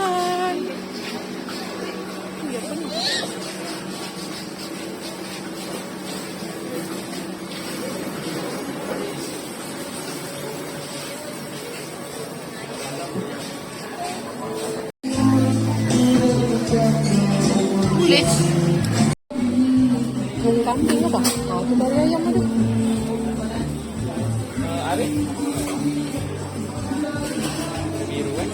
makan. Ini apa ni? Kulit. Kambing apa? Itu dari ayam ada. Ari. Biru kan?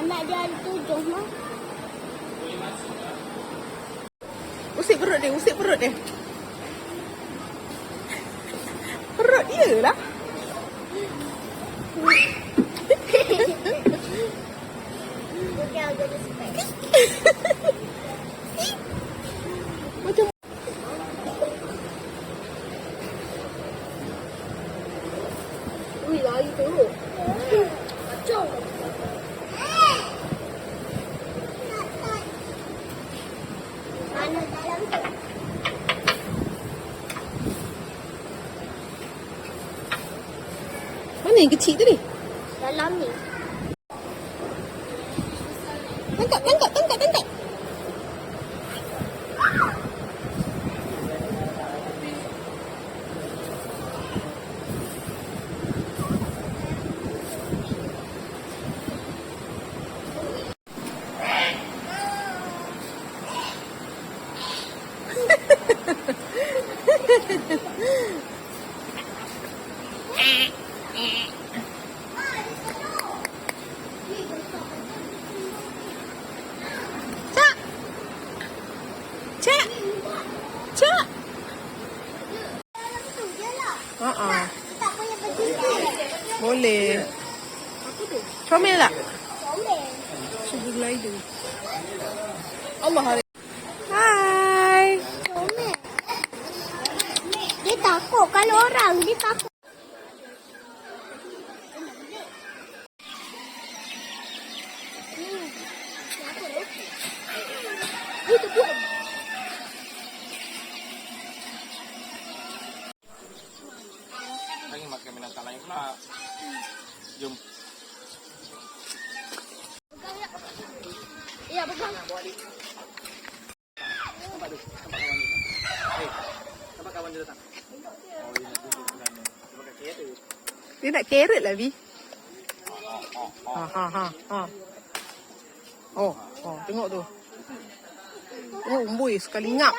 Nak dia ada 7 mah. Usik perut dia, usik perut dia. Perut dia lah. Dia agak respect. Macam Ui, lari teruk. Kacau. Mana dalam tu? mana yang kecil tadi? Dalam ni. Tangkap, tangkap, tangkap, tangkap. Cak. Cak. Cak. Dalam tu je lah. Tak payah pergi tu. Boleh. Apa tu? Comel tak? Comel. Sugar glider. Allah hari. Hai. Comel. Dia takut kalau orang. Dia takut. Itu buat. Lagi makan binatang lain pula. Jom. Ya, pegang. Nampak tu. Nampak kawan dia. Nampak kawan dia datang. Oh, dia nak duduk dengan dia. Dia pakai carrot. Dia nak carrot lah, Bi. Ha. Oh, tengok tu. Oh, boy, sekali ngap.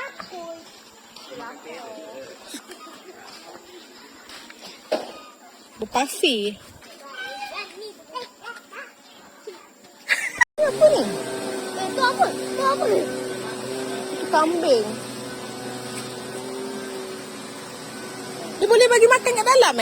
Berpasir. Apa ni? Itu apa? Itu apa ni? Itu kambing. Dia boleh bagi makan kat dalam